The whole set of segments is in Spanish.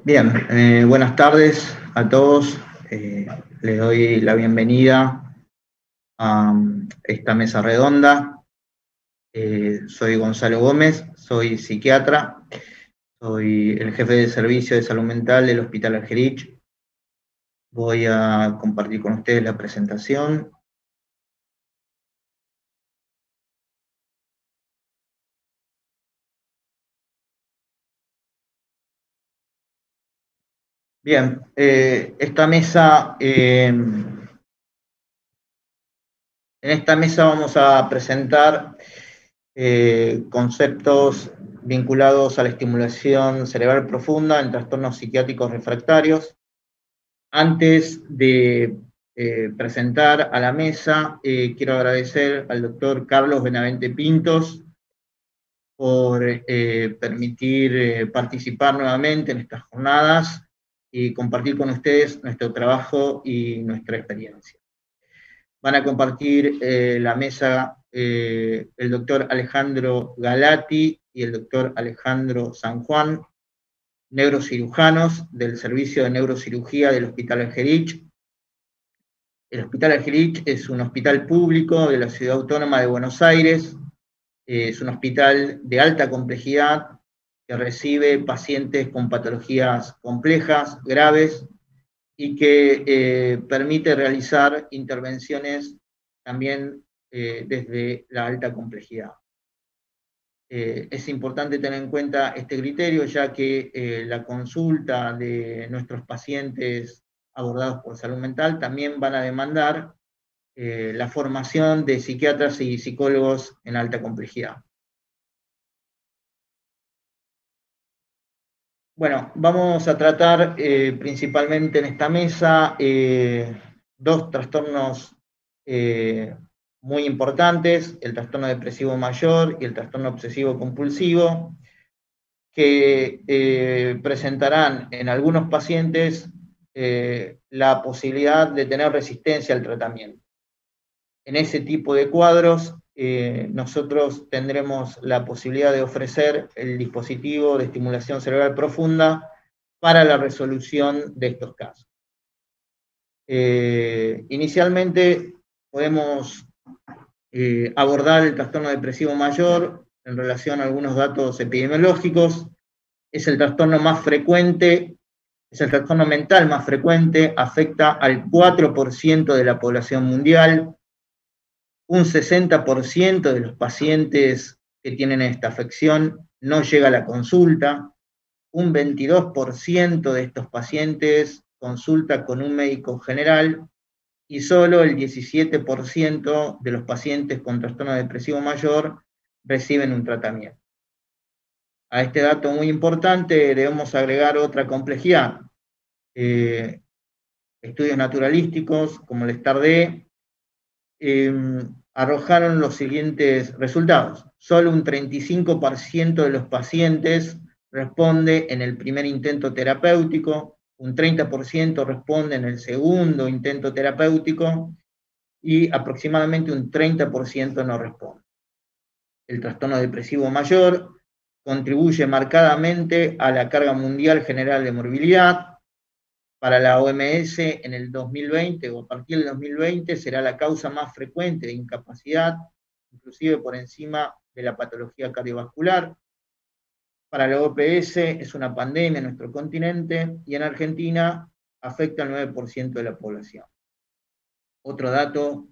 Bien, buenas tardes a todos. Les doy la bienvenida a esta mesa redonda. Soy Gonzalo Gómez, soy psiquiatra, soy el jefe de servicio de salud mental del Hospital Argerich. Voy a compartir con ustedes la presentación. Bien, en esta mesa vamos a presentar conceptos vinculados a la estimulación cerebral profunda en trastornos psiquiátricos refractarios. Antes de presentar a la mesa, quiero agradecer al doctor Carlos Benavente Pintos por permitir participar nuevamente en estas jornadas y compartir con ustedes nuestro trabajo y nuestra experiencia. Van a compartir la mesa el doctor Alejandro Galati y el doctor Alejandro San Juan, neurocirujanos del Servicio de Neurocirugía del Hospital Argerich. El Hospital Argerich es un hospital público de la Ciudad Autónoma de Buenos Aires. Es un hospital de alta complejidad que recibe pacientes con patologías complejas, graves, y que permite realizar intervenciones también desde la alta complejidad. Es importante tener en cuenta este criterio, ya que la consulta de nuestros pacientes abordados por salud mental también van a demandar la formación de psiquiatras y psicólogos en alta complejidad. Bueno, vamos a tratar principalmente en esta mesa dos trastornos muy importantes, el trastorno depresivo mayor y el trastorno obsesivo compulsivo, que presentarán en algunos pacientes la posibilidad de tener resistencia al tratamiento. En ese tipo de cuadros, nosotros tendremos la posibilidad de ofrecer el dispositivo de estimulación cerebral profunda para la resolución de estos casos. Inicialmente podemos abordar el trastorno depresivo mayor en relación a algunos datos epidemiológicos. Es el trastorno más frecuente, es el trastorno mental más frecuente, afecta al 4% de la población mundial. Un 60% de los pacientes que tienen esta afección no llega a la consulta. Un 22% de estos pacientes consulta con un médico general y solo el 17% de los pacientes con trastorno depresivo mayor reciben un tratamiento. A este dato muy importante debemos agregar otra complejidad. Estudios naturalísticos como el STAR-D arrojaron los siguientes resultados. Solo un 35% de los pacientes responde en el primer intento terapéutico, un 30% responde en el segundo intento terapéutico y aproximadamente un 30% no responde. El trastorno depresivo mayor contribuye marcadamente a la carga mundial general de morbilidad. Para la OMS, en el 2020 o a partir del 2020 será la causa más frecuente de incapacidad, inclusive por encima de la patología cardiovascular. Para la OPS es una pandemia en nuestro continente y en Argentina afecta al 9% de la población. Otro dato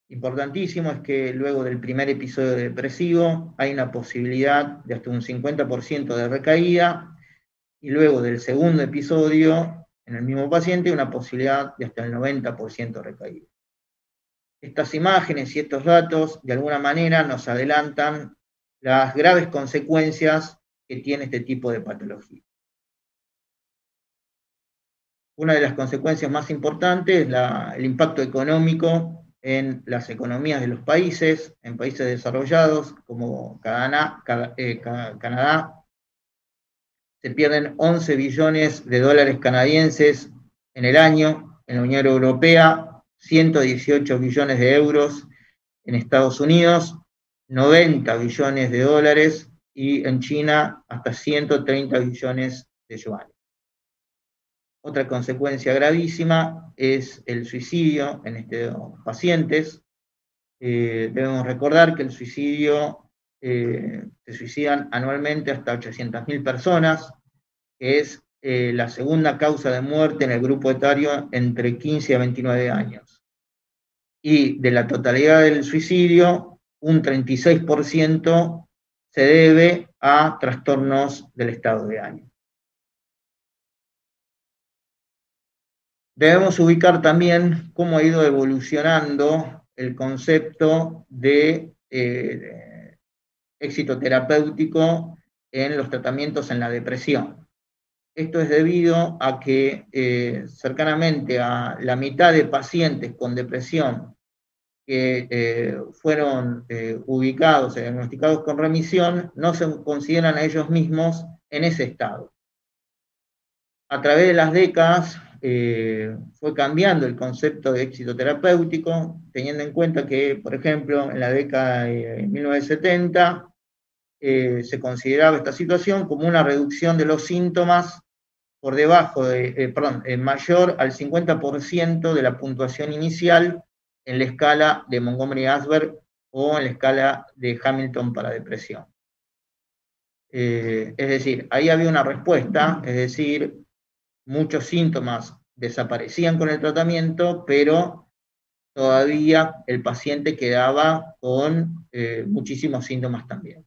importantísimo es que luego del primer episodio depresivo hay una posibilidad de hasta un 50% de recaída y luego del segundo episodio en el mismo paciente una posibilidad de hasta el 90% de recaída. Estas imágenes y estos datos de alguna manera nos adelantan las graves consecuencias que tiene este tipo de patología. Una de las consecuencias más importantes es el impacto económico en las economías de los países, en países desarrollados como Canadá. Se pierden 11 billones de dólares canadienses en el año, en la Unión Europea, 118 billones de euros en Estados Unidos, 90 billones de dólares y en China hasta 130 billones de yuanes. Otra consecuencia gravísima es el suicidio en estos pacientes. Debemos recordar que el suicidio, se suicidan anualmente hasta 800.000 personas, que es la segunda causa de muerte en el grupo etario entre 15 a 29 años. Y de la totalidad del suicidio, un 36% se debe a trastornos del estado de ánimo. Debemos ubicar también cómo ha ido evolucionando el concepto de éxito terapéutico en los tratamientos en la depresión. Esto es debido a que cercanamente a la mitad de pacientes con depresión que fueron ubicados, diagnosticados con remisión, no se consideran a ellos mismos en ese estado. A través de las décadas fue cambiando el concepto de éxito terapéutico, teniendo en cuenta que, por ejemplo, en la década de 1970 se consideraba esta situación como una reducción de los síntomas por debajo de, mayor al 50% de la puntuación inicial en la escala de Montgomery-Åsberg o en la escala de Hamilton para depresión. Es decir, ahí había una respuesta, es decir, muchos síntomas desaparecían con el tratamiento, pero todavía el paciente quedaba con muchísimos síntomas también.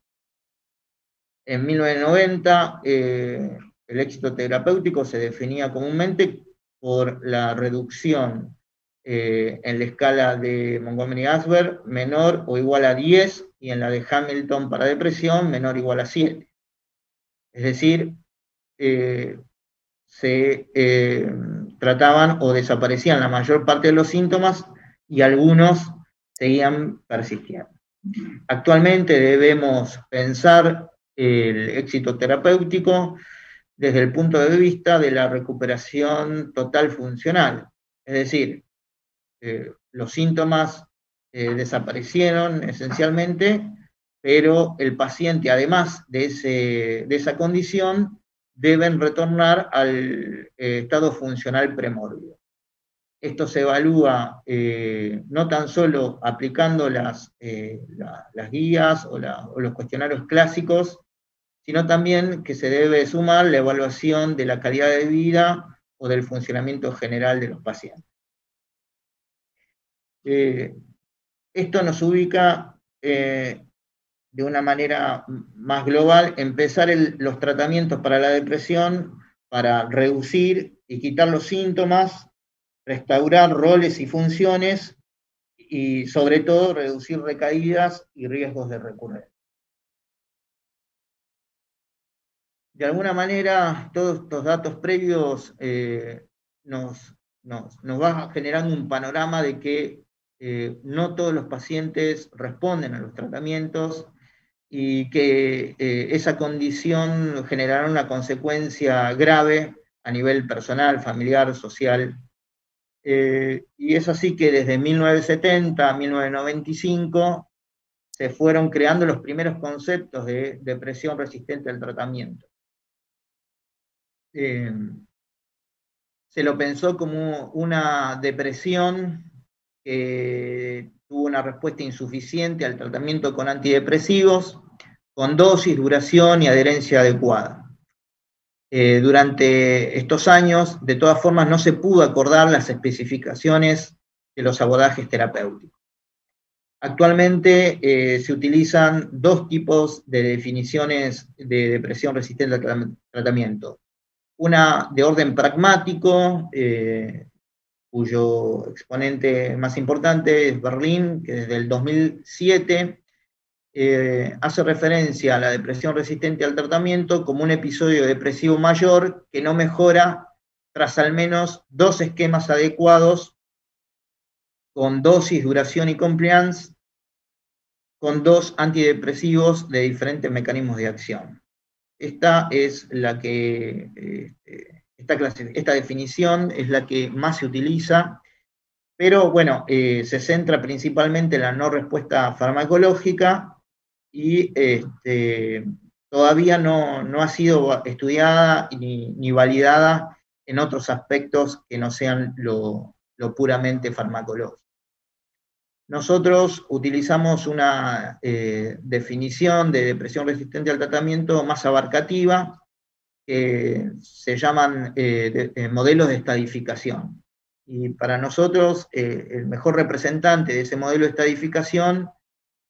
En 1990, el éxito terapéutico se definía comúnmente por la reducción en la escala de Montgomery-Åsberg menor o igual a 10 y en la de Hamilton para depresión menor o igual a 7. Es decir, se trataban o desaparecían la mayor parte de los síntomas y algunos seguían persistiendo. Actualmente debemos pensar el éxito terapéutico desde el punto de vista de la recuperación total funcional. Es decir, los síntomas desaparecieron esencialmente, pero el paciente, además de esa condición, deben retornar al estado funcional premórbido. Esto se evalúa no tan solo aplicando las guías o los cuestionarios clásicos, sino también que se debe sumar la evaluación de la calidad de vida o del funcionamiento general de los pacientes. Esto nos ubica de una manera más global, empezar los tratamientos para la depresión para reducir y quitar los síntomas, restaurar roles y funciones y sobre todo reducir recaídas y riesgos de recurrencia. De alguna manera, todos estos datos previos nos va generando un panorama de que no todos los pacientes responden a los tratamientos y que esa condición generará una consecuencia grave a nivel personal, familiar, social. Y es así que desde 1970 a 1995 se fueron creando los primeros conceptos de depresión resistente al tratamiento. Se lo pensó como una depresión que tuvo una respuesta insuficiente al tratamiento con antidepresivos, con dosis, duración y adherencia adecuada. Durante estos años, de todas formas, no se pudo acordar las especificaciones de los abordajes terapéuticos. Actualmente se utilizan dos tipos de definiciones de depresión resistente al tratamiento. Una de orden pragmático, cuyo exponente más importante es Berlín, que desde el 2007 hace referencia a la depresión resistente al tratamiento como un episodio depresivo mayor que no mejora tras al menos 2 esquemas adecuados con dosis, duración y compliance, con 2 antidepresivos de diferentes mecanismos de acción. Esta es la que, esta definición es la que más se utiliza, pero bueno, se centra principalmente en la no respuesta farmacológica y todavía no ha sido estudiada ni validada en otros aspectos que no sean lo puramente farmacológico. Nosotros utilizamos una definición de depresión resistente al tratamiento más abarcativa, que se llaman modelos de estadificación. Y para nosotros, el mejor representante de ese modelo de estadificación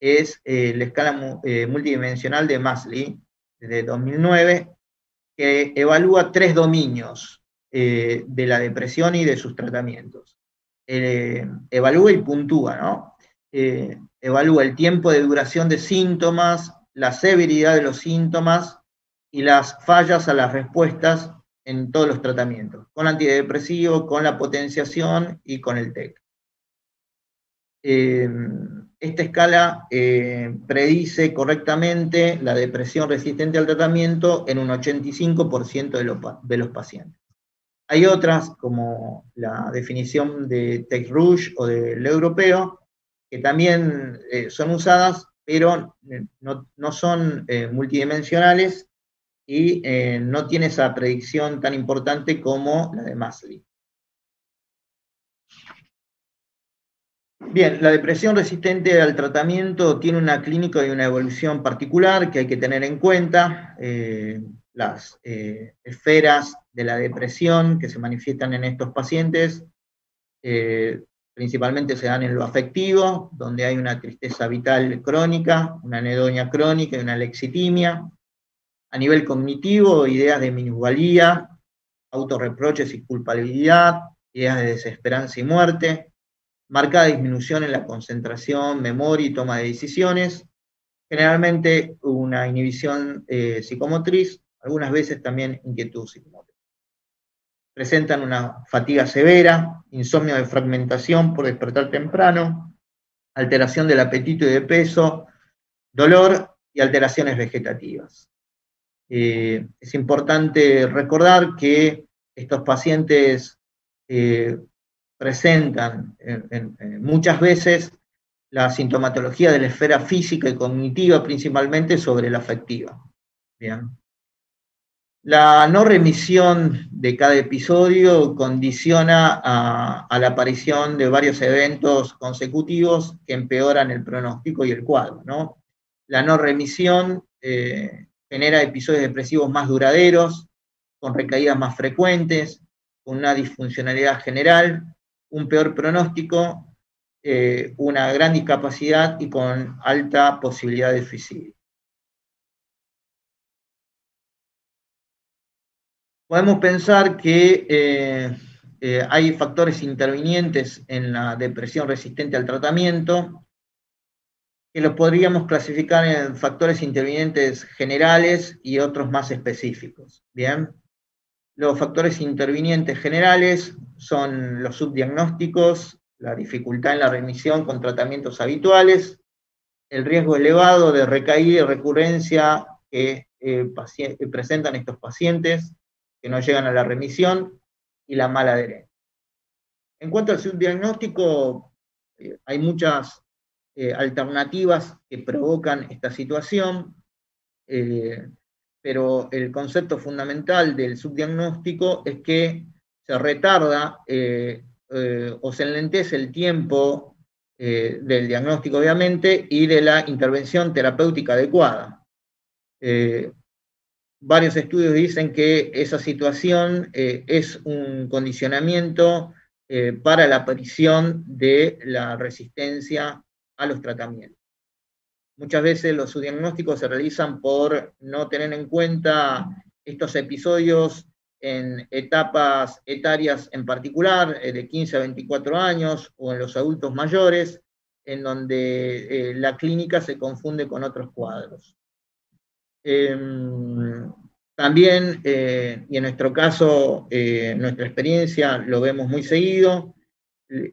es la escala multidimensional de Masley, de 2009, que evalúa 3 dominios de la depresión y de sus tratamientos. Evalúa y puntúa, ¿no? Evalúa el tiempo de duración de síntomas, la severidad de los síntomas y las fallas a las respuestas en todos los tratamientos, con antidepresivo, con la potenciación y con el TEC. Esta escala predice correctamente la depresión resistente al tratamiento en un 85% de los pacientes. Hay otras, como la definición de TEC-RUSH o del europeo, que también son usadas, pero no son multidimensionales y no tiene esa predicción tan importante como la de Masley. Bien, la depresión resistente al tratamiento tiene una clínica y una evolución particular que hay que tener en cuenta. Las esferas de la depresión que se manifiestan en estos pacientes principalmente se dan en lo afectivo, donde hay una tristeza vital crónica, una anedonia crónica y una lexitimia. A nivel cognitivo, ideas de minusvalía, autorreproches y culpabilidad, ideas de desesperanza y muerte, marcada disminución en la concentración, memoria y toma de decisiones, generalmente una inhibición psicomotriz, algunas veces también inquietud psicomotriz. Presentan una fatiga severa, insomnio de fragmentación por despertar temprano, alteración del apetito y de peso, dolor y alteraciones vegetativas. Es importante recordar que estos pacientes presentan muchas veces la sintomatología de la esfera física y cognitiva, principalmente sobre la afectiva. Bien. La no remisión de cada episodio condiciona a la aparición de varios eventos consecutivos que empeoran el pronóstico y el cuadro, ¿no? La no remisión genera episodios depresivos más duraderos, con recaídas más frecuentes, con una disfuncionalidad general, un peor pronóstico, una gran discapacidad y con alta posibilidad de suicidio. Podemos pensar que hay factores intervinientes en la depresión resistente al tratamiento, que los podríamos clasificar en factores intervinientes generales y otros más específicos. Bien, los factores intervinientes generales son los subdiagnósticos, la dificultad en la remisión con tratamientos habituales, el riesgo elevado de recaída y recurrencia que presentan estos pacientes, que no llegan a la remisión, y la mala adherencia. En cuanto al subdiagnóstico, hay muchas alternativas que provocan esta situación, pero el concepto fundamental del subdiagnóstico es que se retarda o se enlentece el tiempo del diagnóstico, obviamente, y de la intervención terapéutica adecuada. Varios estudios dicen que esa situación es un condicionamiento para la aparición de la resistencia a los tratamientos. Muchas veces los subdiagnósticos se realizan por no tener en cuenta estos episodios en etapas etarias en particular, de 15 a 24 años, o en los adultos mayores, en donde la clínica se confunde con otros cuadros. También, y en nuestro caso, nuestra experiencia lo vemos muy seguido,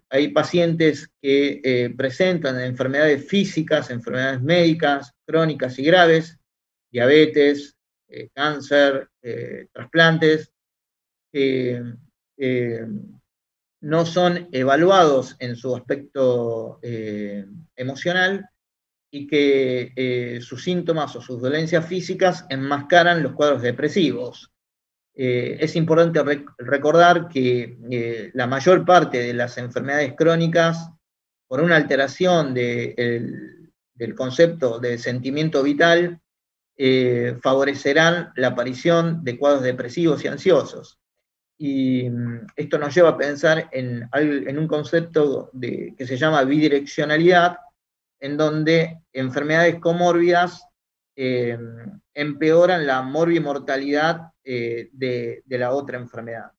hay pacientes que presentan enfermedades físicas, enfermedades médicas, crónicas y graves, diabetes, cáncer, trasplantes, que no son evaluados en su aspecto emocional, y que sus síntomas o sus dolencias físicas enmascaran los cuadros depresivos. Es importante recordar que la mayor parte de las enfermedades crónicas, por una alteración del concepto de sentimiento vital, favorecerán la aparición de cuadros depresivos y ansiosos. Y esto nos lleva a pensar en un concepto que se llama bidireccionalidad, en donde enfermedades comórbidas empeoran la morbimortalidad de la otra enfermedad.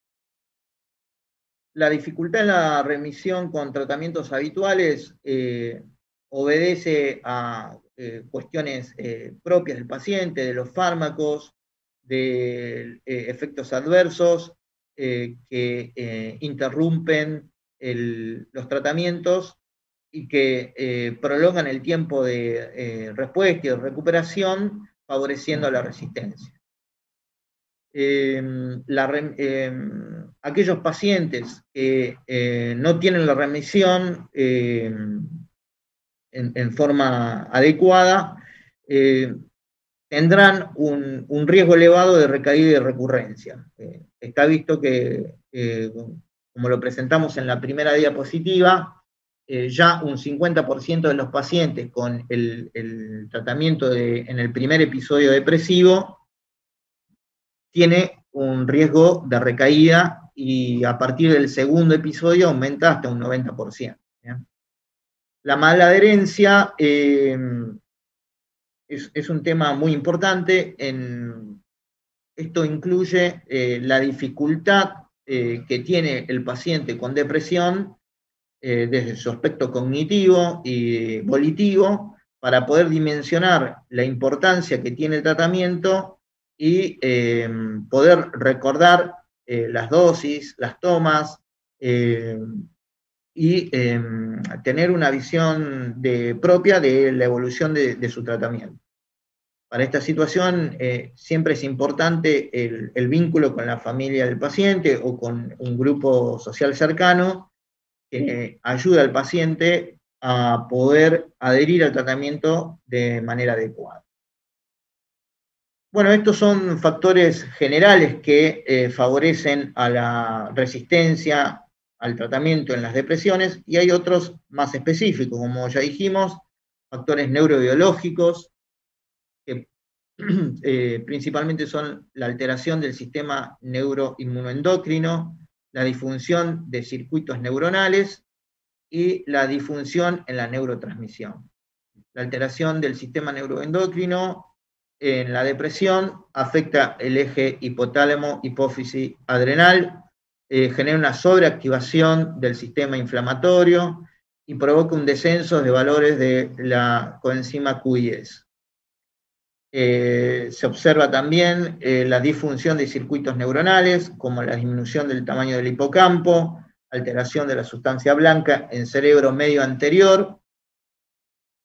La dificultad en la remisión con tratamientos habituales obedece a cuestiones propias del paciente, de los fármacos, de efectos adversos que interrumpen los tratamientos y que prolongan el tiempo de respuesta y de recuperación, favoreciendo la resistencia. Aquellos pacientes que no tienen la remisión en forma adecuada tendrán un riesgo elevado de recaída y de recurrencia. Está visto que, como lo presentamos en la primera diapositiva, ya un 50% de los pacientes con el tratamiento en el primer episodio depresivo tiene un riesgo de recaída y a partir del segundo episodio aumenta hasta un 90%. ¿bien? La mala adherencia es un tema muy importante. Esto incluye la dificultad que tiene el paciente con depresión desde su aspecto cognitivo y volitivo para poder dimensionar la importancia que tiene el tratamiento y poder recordar las dosis, las tomas y tener una visión propia de la evolución de su tratamiento. Para esta situación siempre es importante el vínculo con la familia del paciente o con un grupo social cercano que ayuda al paciente a poder adherir al tratamiento de manera adecuada. Bueno, estos son factores generales que favorecen a la resistencia al tratamiento en las depresiones, y hay otros más específicos, como ya dijimos, factores neurobiológicos, que principalmente son la alteración del sistema neuroinmunoendocrino, la disfunción de circuitos neuronales y la disfunción en la neurotransmisión. La alteración del sistema neuroendocrino en la depresión afecta el eje hipotálamo-hipófisis-adrenal, genera una sobreactivación del sistema inflamatorio y provoca un descenso de valores de la coenzima Q10. Se observa también la disfunción de circuitos neuronales, como la disminución del tamaño del hipocampo, alteración de la sustancia blanca en cerebro medio anterior.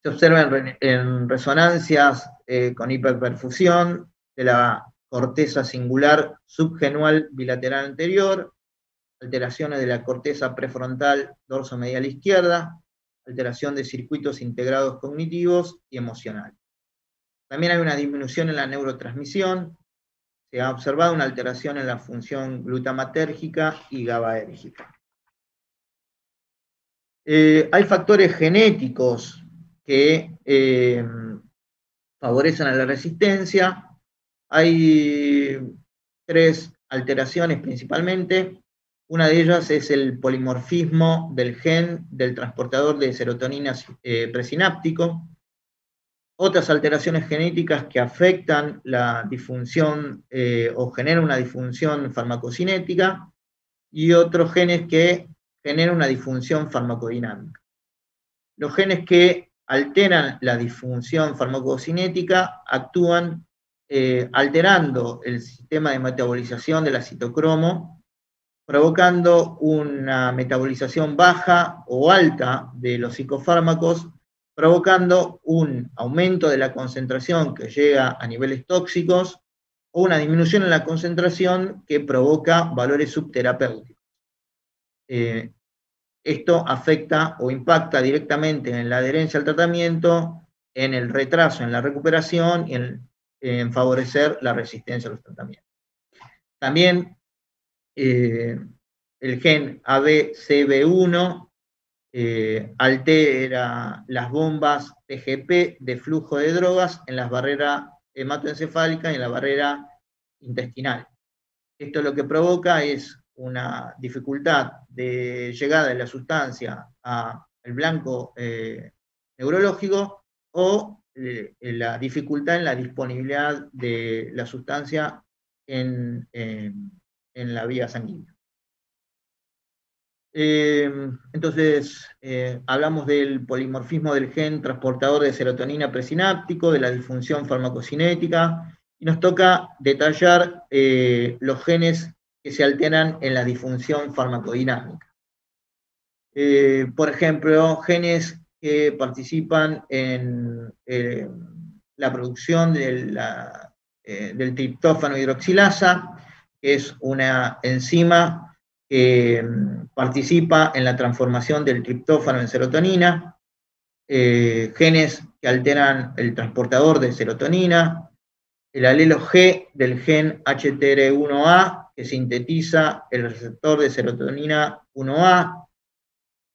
Se observa en resonancias con hiperperfusión de la corteza singular subgenual bilateral anterior, alteraciones de la corteza prefrontal dorsomedial izquierda, alteración de circuitos integrados cognitivos y emocionales. También hay una disminución en la neurotransmisión, se ha observado una alteración en la función glutamatérgica y GABAérgica. Hay factores genéticos que favorecen a la resistencia. Hay 3 alteraciones principalmente. Una de ellas es el polimorfismo del gen del transportador de serotonina presináptico. Otras alteraciones genéticas que afectan la disfunción o generan una disfunción farmacocinética, y otros genes que generan una disfunción farmacodinámica. Los genes que alteran la disfunción farmacocinética actúan alterando el sistema de metabolización de la citocromo, provocando una metabolización baja o alta de los psicofármacos, provocando un aumento de la concentración que llega a niveles tóxicos o una disminución en la concentración que provoca valores subterapéuticos. Esto afecta o impacta directamente en la adherencia al tratamiento en el retraso en la recuperación y en favorecer la resistencia a los tratamientos. También el gen ABCB1 altera las bombas TGP de flujo de drogas en las barreras hematoencefálicas y en la barrera intestinal. Esto lo que provoca es una dificultad de llegada de la sustancia al blanco neurológico o la dificultad en la disponibilidad de la sustancia en la vía sanguínea. Entonces, hablamos del polimorfismo del gen transportador de serotonina presináptico, de la disfunción farmacocinética, y nos toca detallar los genes que se alteran en la disfunción farmacodinámica. Por ejemplo, genes que participan en la producción del triptófano hidroxilasa, que es una enzima que participa en la transformación del triptófano en serotonina, genes que alteran el transportador de serotonina, el alelo G del gen HTR1A, que sintetiza el receptor de serotonina 1A,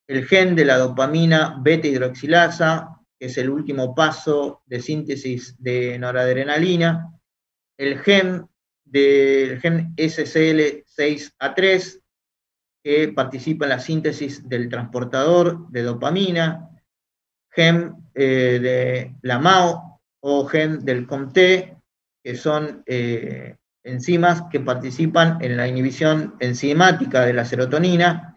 el gen de la dopamina beta hidroxilasa, que es el último paso de síntesis de noradrenalina, el gen SCL6A3, que participa en la síntesis del transportador de dopamina, gen de la MAO o gen del COMT, que son enzimas que participan en la inhibición enzimática de la serotonina,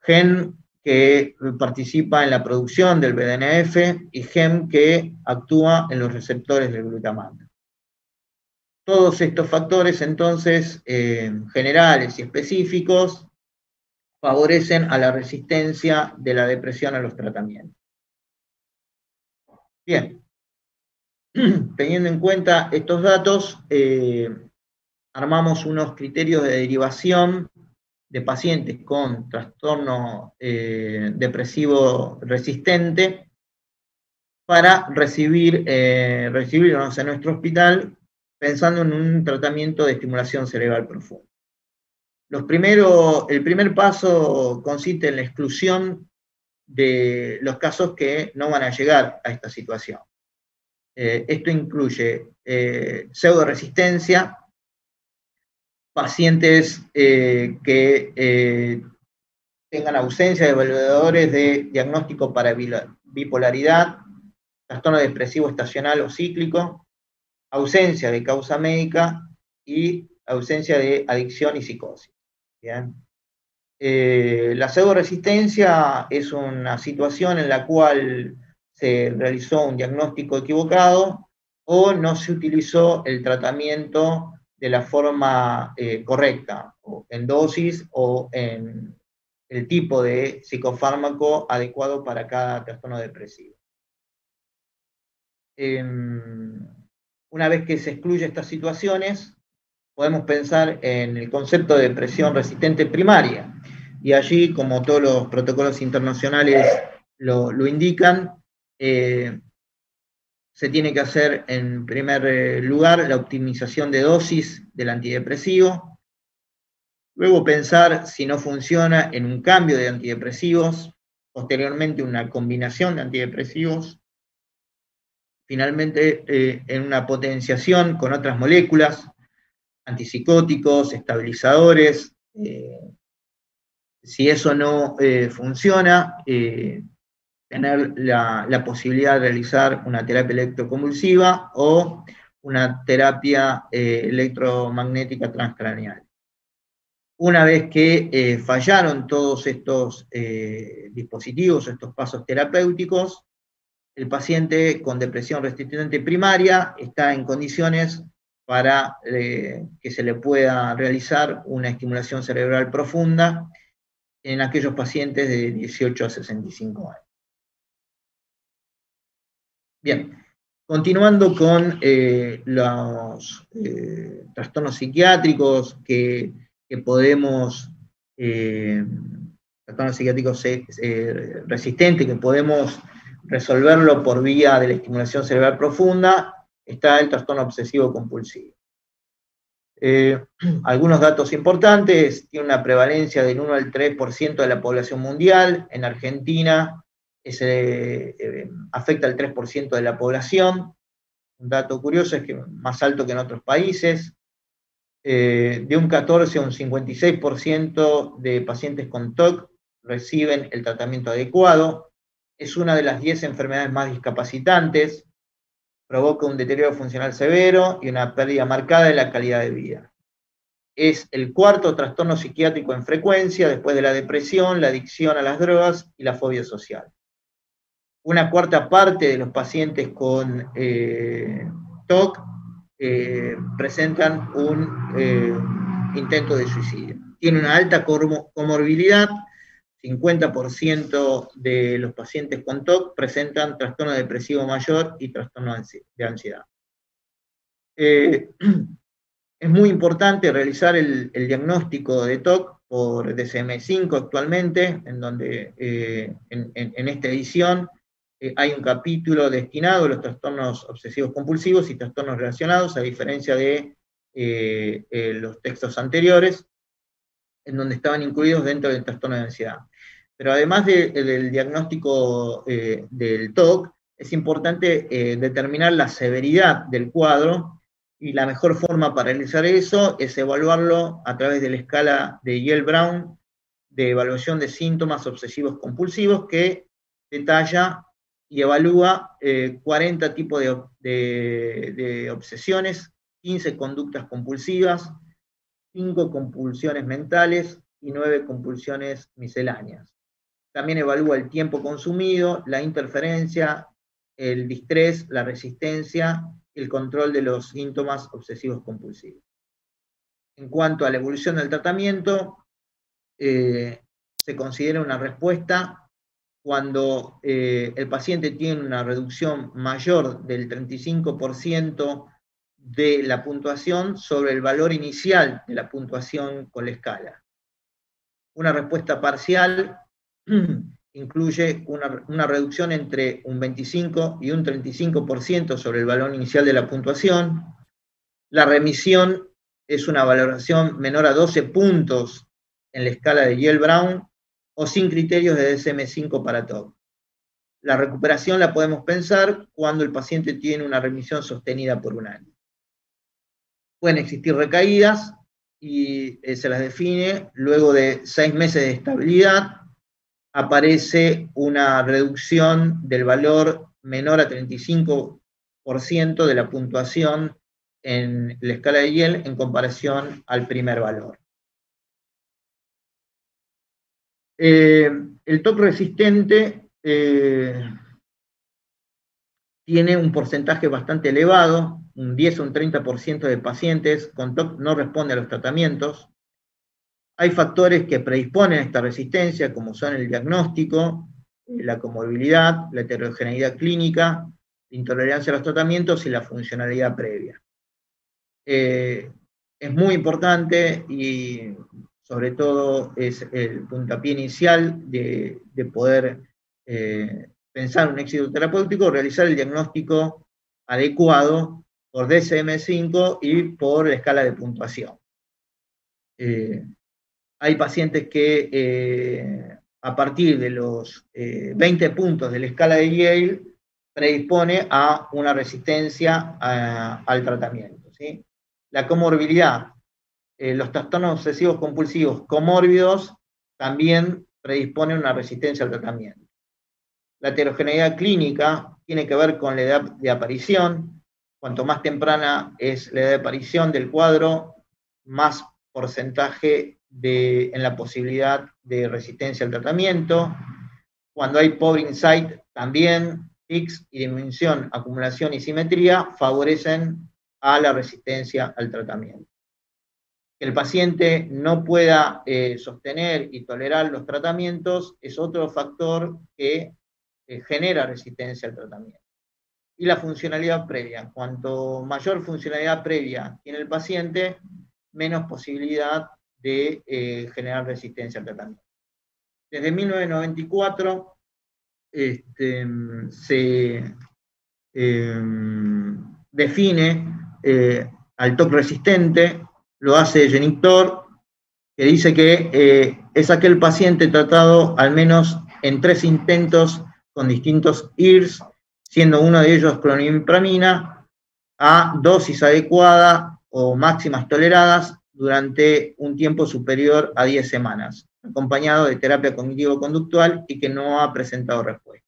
gen que participa en la producción del BDNF y gen que actúa en los receptores del glutamato. Todos estos factores, entonces, generales y específicos, favorecen a la resistencia de la depresión a los tratamientos. Bien, teniendo en cuenta estos datos, armamos unos criterios de derivación de pacientes con trastorno depresivo resistente para recibirnos en nuestro hospital pensando en un tratamiento de estimulación cerebral profunda. El primer paso consiste en la exclusión de los casos que no van a llegar a esta situación. Esto incluye pseudoresistencia, pacientes que tengan ausencia de evaluadores de diagnóstico para bipolaridad, trastorno depresivo estacional o cíclico, ausencia de causa médica y ausencia de adicción y psicosis. ¿Bien? La pseudoresistencia es una situación en la cual se realizó un diagnóstico equivocado o no se utilizó el tratamiento de la forma correcta, o en dosis o en el tipo de psicofármaco adecuado para cada trastorno depresivo. Una vez que se excluye estas situaciones, podemos pensar en el concepto de depresión resistente primaria. Y allí, como todos los protocolos internacionales lo indican, se tiene que hacer en primer lugar la optimización de dosis del antidepresivo, luego pensar si no funciona en un cambio de antidepresivos, posteriormente una combinación de antidepresivos, finalmente en una potenciación con otras moléculas, antipsicóticos, estabilizadores. Si eso no funciona, tener la posibilidad de realizar una terapia electroconvulsiva o una terapia electromagnética transcraneal. Una vez que fallaron todos estos dispositivos, estos pasos terapéuticos, el paciente con depresión resistente primaria está en condiciones para que se le pueda realizar una estimulación cerebral profunda en aquellos pacientes de 18 a 65 años. Bien, continuando con los trastornos psiquiátricos trastornos psiquiátricos resistentes que podemos resolverlo por vía de la estimulación cerebral profunda, está el trastorno obsesivo compulsivo. Algunos datos importantes: tiene una prevalencia del 1 al 3% de la población mundial. En Argentina afecta al 3% de la población. Un dato curioso es que es más alto que en otros países. De un 14 a un 56% de pacientes con TOC reciben el tratamiento adecuado. Es una de las 10 enfermedades más discapacitantes. Provoca un deterioro funcional severo y una pérdida marcada de la calidad de vida. Es el cuarto trastorno psiquiátrico en frecuencia, después de la depresión, la adicción a las drogas y la fobia social. Una cuarta parte de los pacientes con TOC presentan un intento de suicidio. Tiene una alta comorbilidad. 50% de los pacientes con TOC presentan trastorno depresivo mayor y trastorno de ansiedad. Es muy importante realizar el diagnóstico de TOC por DSM-5 actualmente, en donde en esta edición hay un capítulo destinado a los trastornos obsesivos compulsivos y trastornos relacionados, a diferencia de los textos anteriores, en donde estaban incluidos dentro del trastorno de ansiedad. Pero además del diagnóstico del TOC, es importante determinar la severidad del cuadro, y la mejor forma para realizar eso es evaluarlo a través de la escala de Yale-Brown de evaluación de síntomas obsesivos compulsivos, que detalla y evalúa 40 tipos de obsesiones, 15 conductas compulsivas, 5 compulsiones mentales y 9 compulsiones misceláneas. También evalúa el tiempo consumido, la interferencia, el distrés, la resistencia, el control de los síntomas obsesivos compulsivos. En cuanto a la evolución del tratamiento, se considera una respuesta cuando el paciente tiene una reducción mayor del 35% de la puntuación sobre el valor inicial de la puntuación con la escala. Una respuesta parcial incluye una reducción entre un 25 y un 35% sobre el valor inicial de la puntuación. La remisión es una valoración menor a 12 puntos en la escala de Yale-Brown o sin criterios de DSM-5 para TOC. La recuperación la podemos pensar cuando el paciente tiene una remisión sostenida por un año. Pueden existir recaídas y se las define luego de 6 meses de estabilidad. Aparece una reducción del valor menor a 35% de la puntuación en la escala de Yale en comparación al primer valor. El TOC resistente tiene un porcentaje bastante elevado, un 10 o un 30% de pacientes con TOC no responde a los tratamientos. Hay factores que predisponen a esta resistencia, como son el diagnóstico, la comorbilidad, la heterogeneidad clínica, la intolerancia a los tratamientos y la funcionalidad previa. Es muy importante, y sobre todo es el puntapié inicial de poder pensar un éxito terapéutico, realizar el diagnóstico adecuado por DSM-5 y por la escala de puntuación. Hay pacientes que a partir de los 20 puntos de la escala de Yale predispone a una resistencia al tratamiento, ¿sí? La comorbilidad, los trastornos obsesivos compulsivos comórbidos también predispone a una resistencia al tratamiento. La heterogeneidad clínica tiene que ver con la edad de aparición. Cuanto más temprana es la edad de aparición del cuadro, más porcentaje en la posibilidad de resistencia al tratamiento. Cuando hay pobre insight, también tics y dimensión, acumulación y simetría favorecen a la resistencia al tratamiento. Que el paciente no pueda sostener y tolerar los tratamientos es otro factor que genera resistencia al tratamiento. Y la funcionalidad previa. Cuanto mayor funcionalidad previa tiene el paciente, menos posibilidad de generar resistencia al tratamiento. Desde 1994 se define al TOC resistente, lo hace Genitor, que dice que es aquel paciente tratado al menos en 3 intentos con distintos IRS, siendo uno de ellos clonidipramina, a dosis adecuada o máximas toleradas durante un tiempo superior a 10 semanas, acompañado de terapia cognitivo-conductual y que no ha presentado respuesta.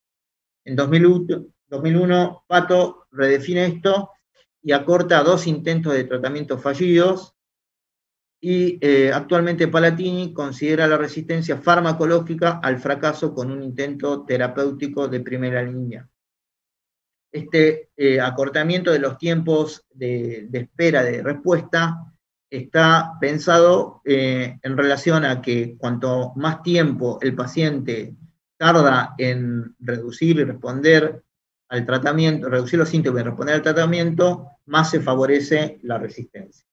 En 2001, Pato redefine esto y acorta 2 intentos de tratamiento fallidos, y actualmente Palatini considera la resistencia farmacológica al fracaso con un intento terapéutico de primera línea. Este acortamiento de los tiempos de espera de respuesta está pensado en relación a que cuanto más tiempo el paciente tarda en reducir y responder al tratamiento, reducir los síntomas y responder al tratamiento, más se favorece la resistencia.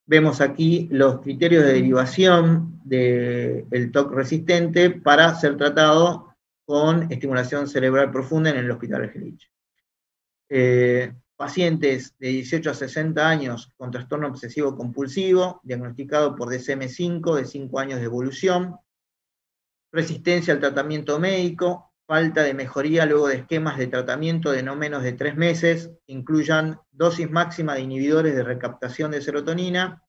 Vemos aquí los criterios de derivación del TOC resistente para ser tratado con estimulación cerebral profunda en el Hospital Argerich. Pacientes de 18 a 60 años con trastorno obsesivo compulsivo, diagnosticado por DSM-5, de 5 años de evolución, resistencia al tratamiento médico, falta de mejoría luego de esquemas de tratamiento de no menos de 3 meses, incluyan dosis máxima de inhibidores de recaptación de serotonina.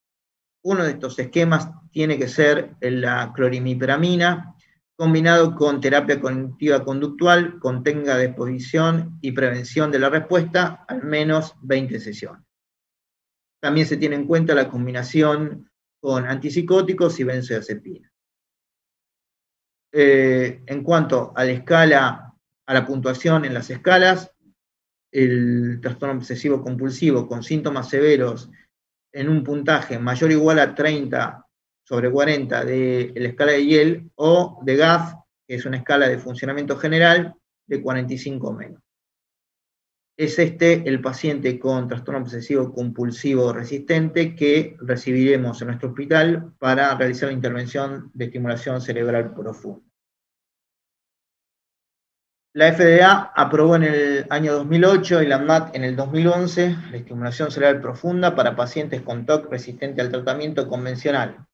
Uno de estos esquemas tiene que ser la clorimipramina, combinado con terapia cognitiva conductual, contenga disposición y prevención de la respuesta, al menos 20 sesiones. También se tiene en cuenta la combinación con antipsicóticos y benzodiazepina. En cuanto a la escala, a la puntuación en las escalas, el trastorno obsesivo compulsivo con síntomas severos en un puntaje mayor o igual a 30 sobre 40 de la escala de Yale, o de GAF, que es una escala de funcionamiento general, de 45 o menos. Es el paciente con trastorno obsesivo compulsivo resistente que recibiremos en nuestro hospital para realizar la intervención de estimulación cerebral profunda. La FDA aprobó en el año 2008 y la ANMAT en el 2011 la estimulación cerebral profunda para pacientes con TOC resistente al tratamiento convencional,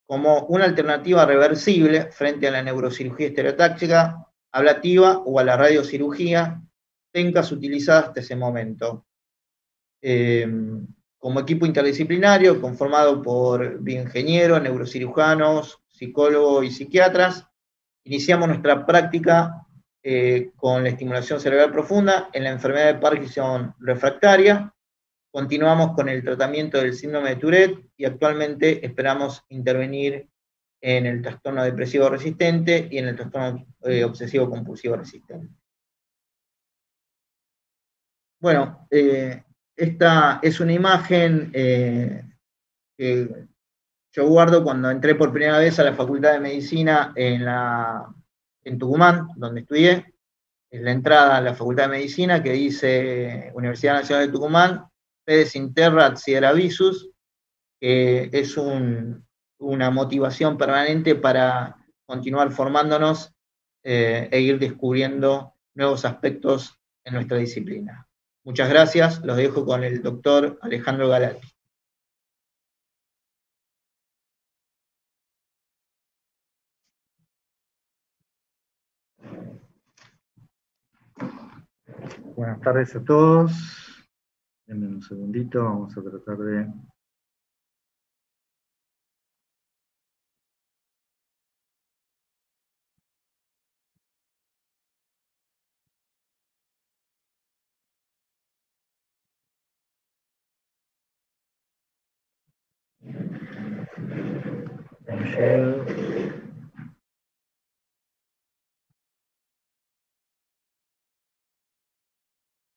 como una alternativa reversible frente a la neurocirugía estereotáxica, ablativa o a la radiocirugía, técnicas utilizadas hasta ese momento. Como equipo interdisciplinario, conformado por bioingenieros, neurocirujanos, psicólogos y psiquiatras, iniciamos nuestra práctica con la estimulación cerebral profunda en la enfermedad de Parkinson refractaria. Continuamos con el tratamiento del síndrome de Tourette y actualmente esperamos intervenir en el trastorno depresivo resistente y en el trastorno obsesivo compulsivo resistente. Bueno, esta es una imagen que yo guardo cuando entré por primera vez a la Facultad de Medicina en Tucumán, donde estudié. Es la entrada a la Facultad de Medicina que dice Universidad Nacional de Tucumán, Pedes Interrat Siderar Visus, que es una motivación permanente para continuar formándonos e ir descubriendo nuevos aspectos en nuestra disciplina. Muchas gracias, los dejo con el doctor Alejandro Galati. Buenas tardes a todos. Denme un segundito, vamos a tratar de...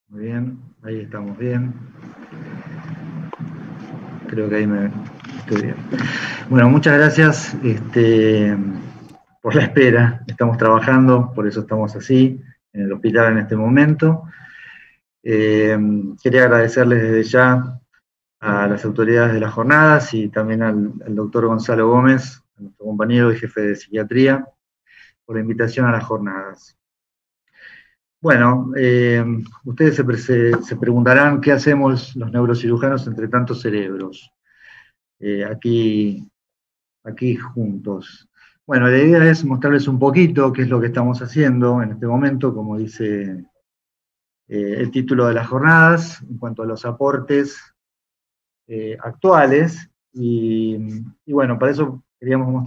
Muy bien, ahí estamos bien. Creo que ahí estoy bien. Bueno, muchas gracias por la espera. Estamos trabajando, por eso estamos así, en el hospital en este momento. Quería agradecerles desde ya a las autoridades de las jornadas y también al doctor Gonzalo Gómez, a nuestro compañero y jefe de psiquiatría, por la invitación a las jornadas. Bueno, ustedes se preguntarán qué hacemos los neurocirujanos entre tantos cerebros, aquí juntos. Bueno, la idea es mostrarles un poquito qué es lo que estamos haciendo en este momento, como dice el título de las jornadas, en cuanto a los aportes actuales, y bueno, para eso queríamos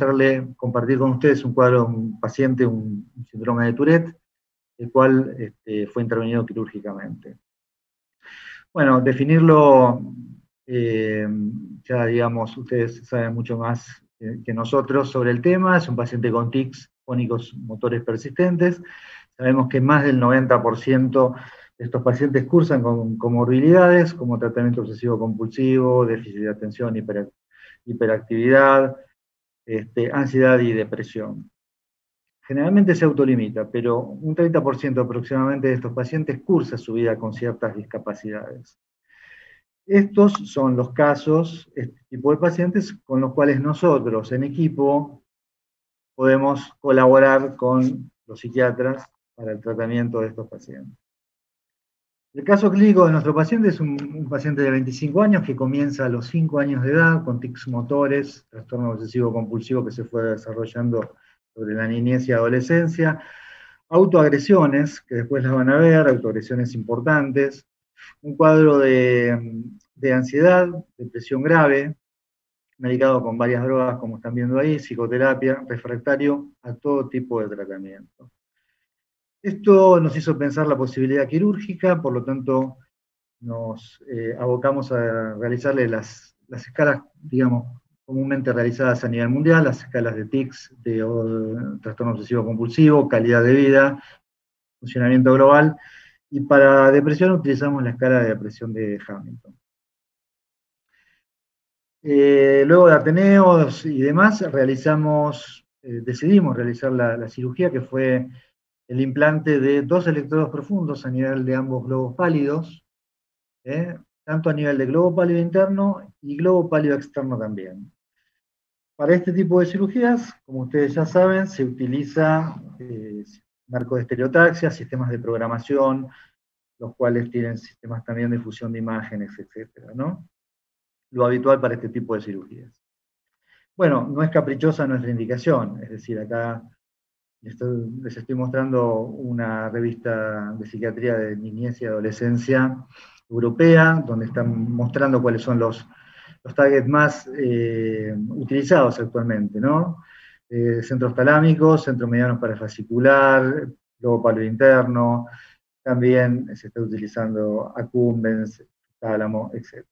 compartir con ustedes un cuadro, un paciente, un síndrome de Tourette, el cual fue intervenido quirúrgicamente. Bueno, definirlo, ya digamos, ustedes saben mucho más que nosotros sobre el tema. Es un paciente con tics fónicos motores persistentes. Sabemos que más del 90% de estos pacientes cursan con comorbilidades como tratamiento obsesivo compulsivo, déficit de atención, hiperactividad, ansiedad y depresión. Generalmente se autolimita, pero un 30% aproximadamente de estos pacientes cursa su vida con ciertas discapacidades. Estos son los casos, este tipo de pacientes, con los cuales nosotros en equipo podemos colaborar con los psiquiatras para el tratamiento de estos pacientes. El caso clínico de nuestro paciente es un paciente de 25 años que comienza a los 5 años de edad con tics motores, trastorno obsesivo compulsivo que se fue desarrollando sobre la niñez y adolescencia, autoagresiones, que después las van a ver, autoagresiones importantes, un cuadro de ansiedad, depresión grave, medicado con varias drogas, como están viendo ahí, psicoterapia, refractario a todo tipo de tratamiento. Esto nos hizo pensar la posibilidad quirúrgica, por lo tanto nos abocamos a realizarle las escalas, digamos, comúnmente realizadas a nivel mundial, las escalas de tics, de trastorno obsesivo compulsivo, calidad de vida, funcionamiento global, y para depresión utilizamos la escala de depresión de Hamilton. Luego de Ateneos y demás, decidimos realizar la cirugía, que fue el implante de 2 electrodos profundos a nivel de ambos globos pálidos, tanto a nivel de globo pálido interno y globo pálido externo también. Para este tipo de cirugías, como ustedes ya saben, se utiliza marco de estereotaxia, sistemas de programación, los cuales tienen sistemas también de fusión de imágenes, etcétera, ¿no? Lo habitual para este tipo de cirugías. Bueno, no es caprichosa nuestra indicación, es decir, acá les estoy mostrando una revista de psiquiatría de niñez y adolescencia europea, donde están mostrando cuáles son los targets más utilizados actualmente, ¿no? Centros talámicos, centro mediano parafascicular, globo pálido interno, también se está utilizando accumbens, tálamo, etc.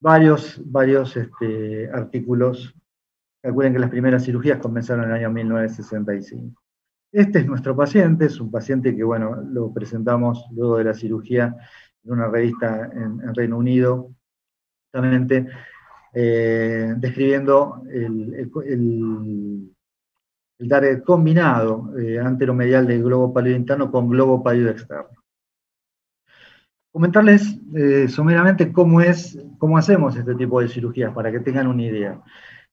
Varios artículos. Calculen que las primeras cirugías comenzaron en el año 1965. Este es nuestro paciente, es un paciente que, bueno, lo presentamos luego de la cirugía en una revista en Reino Unido, justamente describiendo el target combinado anteromedial del globo pálido interno con globo pálido externo. Comentarles someramente cómo hacemos este tipo de cirugías, para que tengan una idea.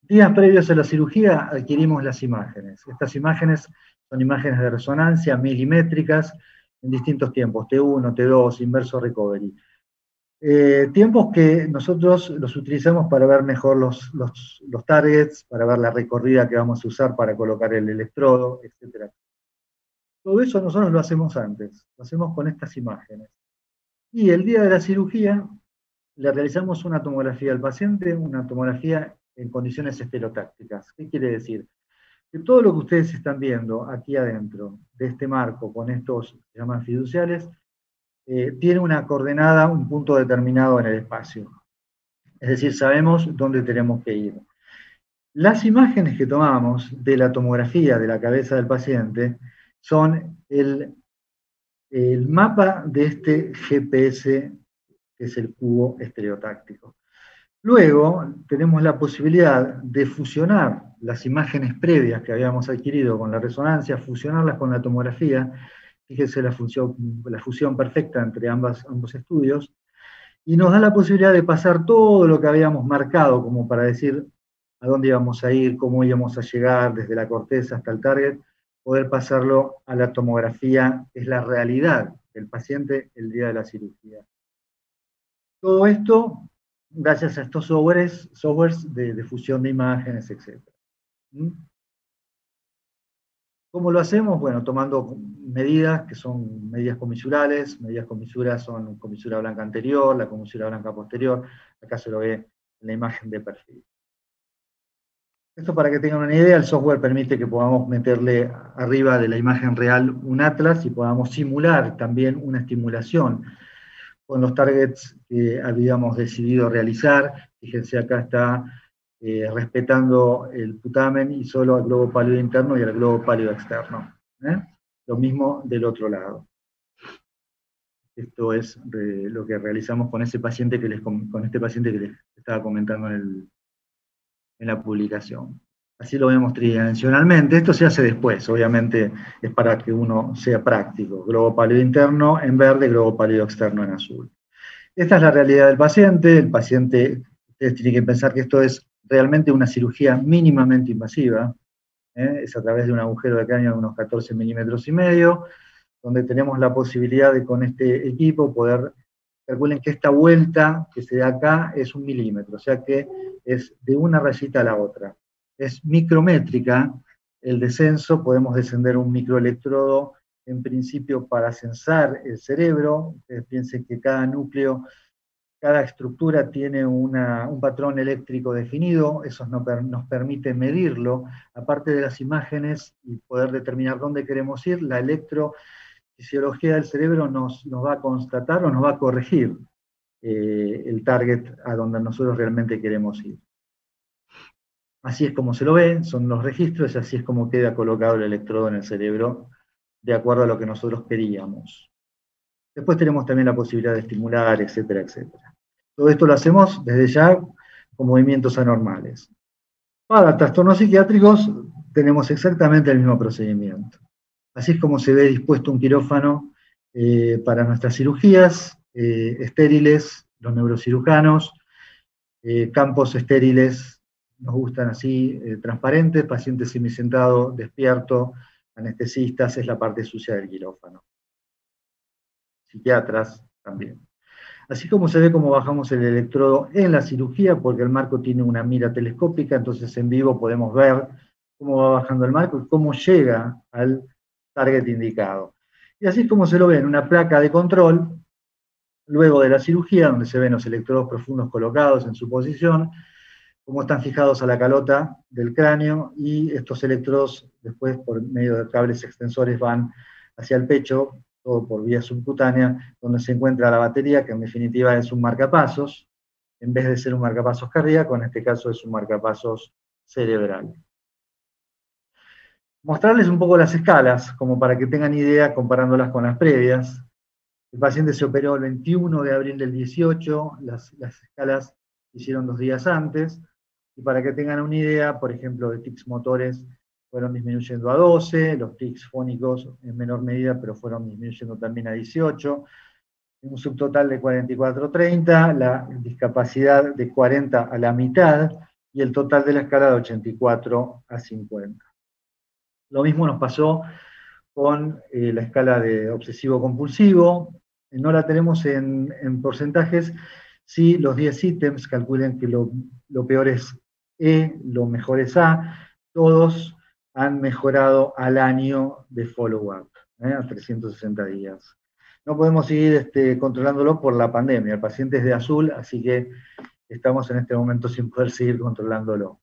Días previos a la cirugía adquirimos las imágenes. Estas imágenes son imágenes de resonancia milimétricas en distintos tiempos, T1, T2, inverso recovery. Tiempos que nosotros los utilizamos para ver mejor los targets, para ver la recorrida que vamos a usar para colocar el electrodo, etc. Todo eso nosotros lo hacemos antes, lo hacemos con estas imágenes. Y el día de la cirugía le realizamos una tomografía al paciente, una tomografía en condiciones estereotácticas. ¿Qué quiere decir? Que todo lo que ustedes están viendo aquí adentro de este marco, con estos que se llaman fiduciales, tiene una coordenada, un punto determinado en el espacio. Es decir, sabemos dónde tenemos que ir. Las imágenes que tomamos de la tomografía de la cabeza del paciente son el mapa de este GPS, que es el cubo estereotáctico. Luego tenemos la posibilidad de fusionar las imágenes previas que habíamos adquirido con la resonancia, fusionarlas con la tomografía. Fíjense la fusión perfecta entre ambos estudios, y nos da la posibilidad de pasar todo lo que habíamos marcado, como para decir a dónde íbamos a ir, cómo íbamos a llegar desde la corteza hasta el target, poder pasarlo a la tomografía, que es la realidad del paciente el día de la cirugía. Todo esto gracias a estos softwares de fusión de imágenes, etc. ¿Cómo lo hacemos? Bueno, tomando medidas que son medidas comisurales. Medidas comisuras son comisura blanca anterior, la comisura blanca posterior. Acá se lo ve en la imagen de perfil. Esto, para que tengan una idea, el software permite que podamos meterle arriba de la imagen real un atlas y podamos simular también una estimulación con los targets que habíamos decidido realizar. Fíjense, acá está respetando el putamen y solo al globo pálido interno y al globo pálido externo. Lo mismo del otro lado. Esto es lo que realizamos con ese paciente que les estaba comentando en la publicación. Así lo vemos tridimensionalmente. Esto se hace después, obviamente es para que uno sea práctico. Globo pálido interno en verde, globo pálido externo en azul. Esta es la realidad del paciente. El paciente, ustedes tienen que pensar que esto es realmente una cirugía mínimamente invasiva. Es a través de un agujero de cráneo de unos 14 milímetros y medio, donde tenemos la posibilidad de con este equipo poder, calculen que esta vuelta que se da acá es 1 milímetro, o sea que es de una rayita a la otra. Es micrométrica el descenso, podemos descender un microelectrodo en principio para censar el cerebro. Ustedes piensen que cada núcleo, cada estructura tiene un patrón eléctrico definido, eso nos permite medirlo, aparte de las imágenes y poder determinar dónde queremos ir. La electrofisiología del cerebro nos va a constatar o nos va a corregir el target a donde nosotros realmente queremos ir. Así es como se lo ve, son los registros, y así es como queda colocado el electrodo en el cerebro, de acuerdo a lo que nosotros queríamos. Después tenemos también la posibilidad de estimular, etcétera, etcétera. Todo esto lo hacemos desde ya con movimientos anormales. Para trastornos psiquiátricos tenemos exactamente el mismo procedimiento. Así es como se ve dispuesto un quirófano para nuestras cirugías, estériles, los neurocirujanos, campos estériles, nos gustan así, transparentes, paciente semisentado, despierto, anestesistas, es la parte sucia del quirófano. Psiquiatras también. Así como se ve cómo bajamos el electrodo en la cirugía, porque el marco tiene una mira telescópica, entonces en vivo podemos ver cómo va bajando el marco y cómo llega al target indicado. Y así es como se lo ve en una placa de control, luego de la cirugía, donde se ven los electrodos profundos colocados en su posición, cómo están fijados a la calota del cráneo, y estos electrodos después por medio de cables extensores van hacia el pecho, todo por vía subcutánea, donde se encuentra la batería, que en definitiva es un marcapasos, en vez de ser un marcapasos cardíaco, en este caso es un marcapasos cerebral. Mostrarles un poco las escalas, como para que tengan idea comparándolas con las previas. El paciente se operó el 21 de abril del 18, las escalas se hicieron 2 días antes, y para que tengan una idea, por ejemplo, de tics motores fueron disminuyendo a 12, los tics fónicos en menor medida, pero fueron disminuyendo también a 18, un subtotal de 44-30, la discapacidad de 40 a la mitad, y el total de la escala de 84 a 50. Lo mismo nos pasó con la escala de obsesivo-compulsivo. No la tenemos en porcentajes. Si los 10 ítems, calculen que lo peor es E, lo mejor es A, todos han mejorado al año de follow-up, a 360 días. No podemos seguir controlándolo por la pandemia. El paciente es de azul, así que estamos en este momento sin poder seguir controlándolo.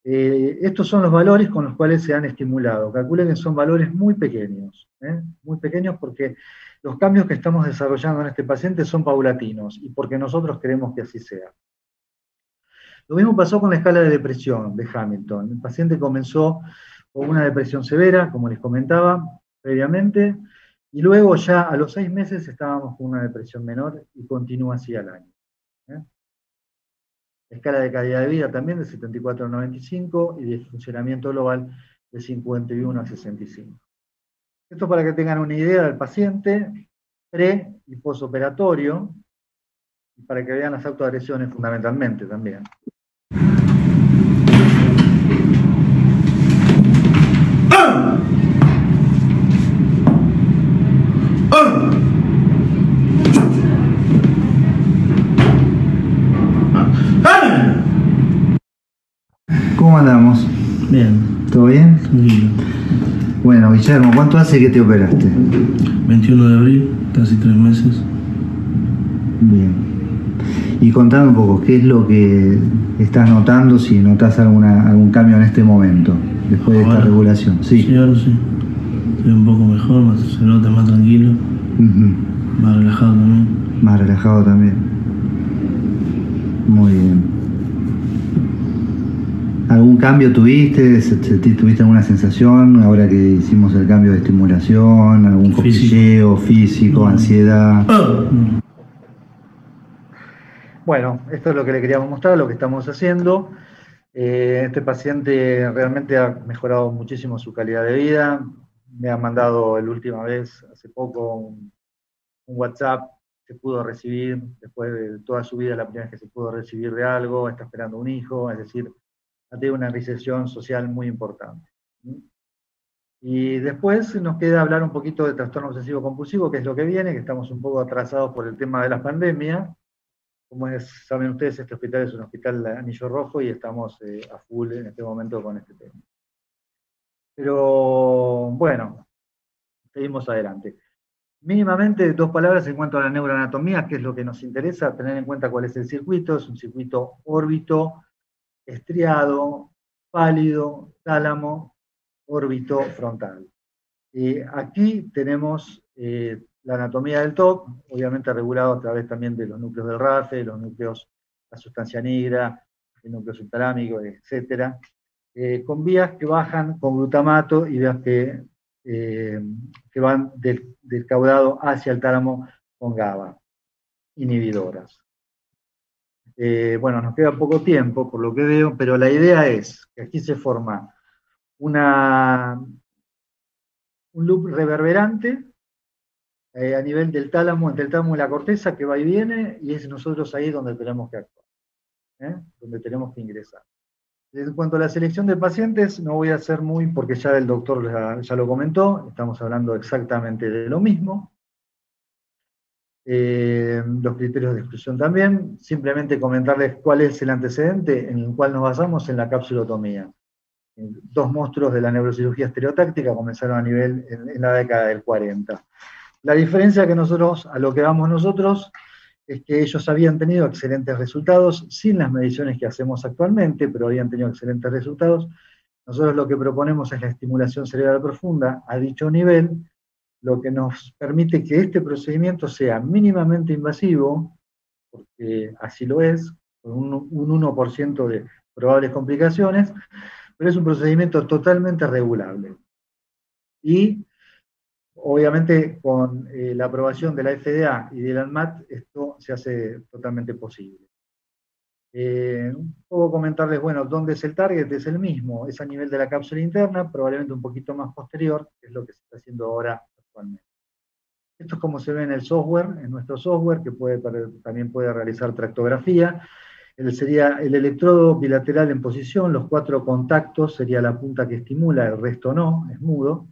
Estos son los valores con los cuales se han estimulado. Calculen que son valores muy pequeños porque los cambios que estamos desarrollando en este paciente son paulatinos y porque nosotros queremos que así sea. Lo mismo pasó con la escala de depresión de Hamilton. El paciente comenzó con una depresión severa, como les comentaba previamente, y luego ya a los 6 meses estábamos con una depresión menor y continúa así al año. Escala de calidad de vida también de 74 a 95 y de funcionamiento global de 51 a 65. Esto para que tengan una idea del paciente pre- y posoperatorio, y para que vean las autoagresiones fundamentalmente también. bien? Tranquilo. Bueno, Guillermo, ¿cuánto hace que te operaste? 21 de abril, casi 3 meses. Bien. Y contame un poco, ¿qué es lo que estás notando, si notas algún cambio en este momento, después de esta regulación? Sí, ahora sí. Estoy un poco mejor, se nota más tranquilo. Más relajado también. Más relajado también. Muy bien. ¿Algún cambio tuviste? ¿Tuviste alguna sensación ahora que hicimos el cambio de estimulación? ¿Algún cosquilleo físico, ansiedad? No. Bueno, esto es lo que le queríamos mostrar, lo que estamos haciendo. Este paciente realmente ha mejorado muchísimo su calidad de vida. Me ha mandado la última vez, hace poco, un WhatsApp que pudo recibir, después de toda su vida, la primera vez que se pudo recibir de algo, está esperando un hijo, es decir, ha tenido una realización social muy importante. Y después nos queda hablar un poquito de trastorno obsesivo compulsivo, que es lo que viene, que estamos un poco atrasados por el tema de la pandemia. Como saben ustedes, este hospital es un hospital anillo rojo y estamos a full en este momento con este tema. Pero bueno, seguimos adelante. Mínimamente 2 palabras en cuanto a la neuroanatomía, que es lo que nos interesa, tener en cuenta cuál es el circuito. Es un circuito órbito, estriado, pálido, tálamo, órbito, frontal. Aquí tenemos la anatomía del TOC, obviamente regulado a través también de los núcleos del RAFE, los núcleos, la sustancia negra, el núcleo subtalámico, etc. Con vías que bajan con glutamato y vías que van del caudado hacia el tálamo con GABA, inhibidoras. Bueno, nos queda poco tiempo, por lo que veo, pero la idea es que aquí se forma un loop reverberante a nivel del tálamo, entre el tálamo y la corteza, que va y viene, y es nosotros ahí donde tenemos que actuar, donde tenemos que ingresar. En cuanto a la selección de pacientes, no voy a hacer muy, porque ya el doctor ya lo comentó, estamos hablando exactamente de lo mismo. Los criterios de exclusión también, simplemente comentarles cuál es el antecedente en el cual nos basamos en la capsulotomía. 2 monstruos de la neurocirugía estereotáctica comenzaron en la década del 40. La diferencia que a lo que vamos nosotros, es que ellos habían tenido excelentes resultados sin las mediciones que hacemos actualmente, pero habían tenido excelentes resultados. Nosotros lo que proponemos es la estimulación cerebral profunda a dicho nivel, lo que nos permite que este procedimiento sea mínimamente invasivo, porque así lo es, con un 1% de probables complicaciones, pero es un procedimiento totalmente regulable. Y obviamente con la aprobación de la FDA y del ANMAT, esto se hace totalmente posible. Un poco comentarles, bueno, ¿dónde es el target? Es el mismo, es a nivel de la cápsula interna, probablemente un poquito más posterior, que es lo que se está haciendo ahora actualmente. Esto es como se ve en el software, en nuestro software, que también puede realizar tractografía. Sería el electrodo bilateral en posición, los 4 contactos, sería la punta que estimula, el resto no, es mudo.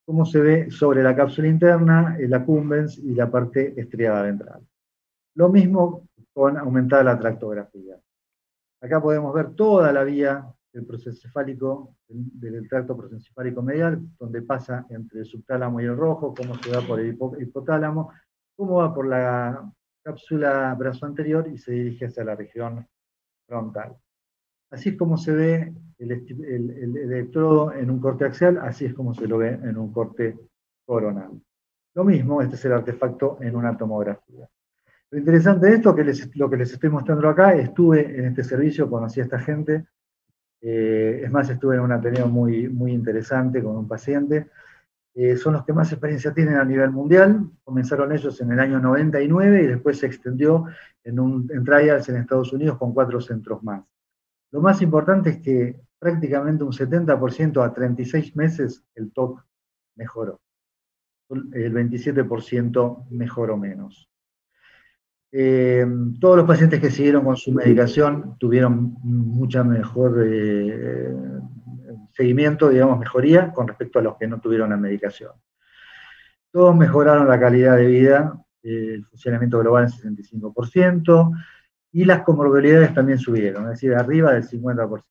Como se ve sobre la cápsula interna, el accumbens y la parte estriada ventral. Lo mismo con aumentar la tractografía. Acá podemos ver toda la vía del prosencefálico, del tracto prosencefálico medial, donde pasa entre el subtálamo y el rojo, cómo se va por el hipotálamo, cómo va por la cápsula brazo anterior y se dirige hacia la región frontal. Así es como se ve el electrodo en un corte axial, así es como se lo ve en un corte coronal. Lo mismo, este es el artefacto en una tomografía. Lo interesante de esto, lo que les estoy mostrando acá, estuve en este servicio, conocí a esta gente, es más, estuve en un ateneo muy, muy interesante con un paciente, son los que más experiencia tienen a nivel mundial, comenzaron ellos en el año 99 y después se extendió en trials en Estados Unidos con 4 centros más. Lo más importante es que prácticamente un 70% a 36 meses el TOC mejoró, el 27% mejoró menos. Todos los pacientes que siguieron con su medicación tuvieron mucha mejor seguimiento, digamos, mejoría con respecto a los que no tuvieron la medicación. Todos mejoraron la calidad de vida, el funcionamiento global en 65%, y las comorbilidades también subieron, es decir, arriba del 50%.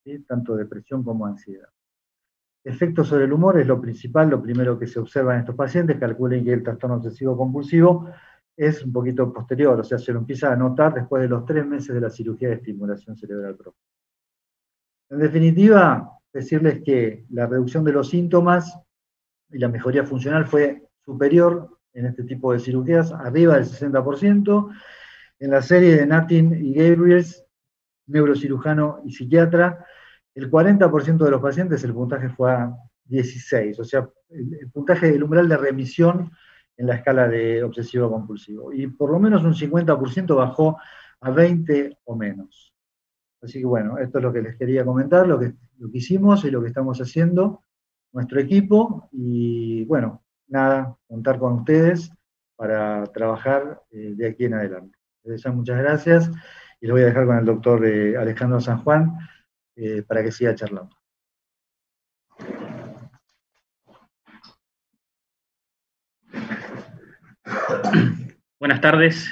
¿sí? Tanto depresión como ansiedad. Efectos sobre el humor es lo principal, lo primero que se observa en estos pacientes. Calculen que el trastorno obsesivo compulsivo es un poquito posterior, o sea, se lo empieza a notar después de los 3 meses de la cirugía de estimulación cerebral profunda. En definitiva, decirles que la reducción de los síntomas y la mejoría funcional fue superior en este tipo de cirugías, arriba del 60%. En la serie de Natin y Gabriels, neurocirujano y psiquiatra, el 40% de los pacientes el puntaje fue a 16, o sea, el puntaje del umbral de remisión en la escala de obsesivo-compulsivo. Y por lo menos un 50% bajó a 20 o menos. Así que bueno, esto es lo que les quería comentar, lo que hicimos y lo que estamos haciendo, nuestro equipo, y bueno, nada, contar con ustedes para trabajar de aquí en adelante. Les deseo muchas gracias y les voy a dejar con el doctor Alejandro San Juan para que siga charlando. Buenas tardes.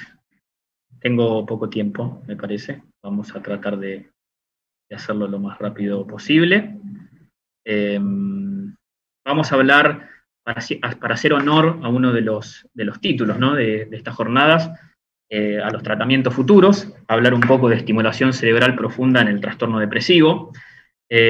Tengo poco tiempo, me parece. Vamos a tratar de hacerlo lo más rápido posible. Vamos a hablar, para hacer honor a uno de los títulos, ¿no?, de estas jornadas, a los tratamientos futuros, hablar un poco de estimulación cerebral profunda en el trastorno depresivo.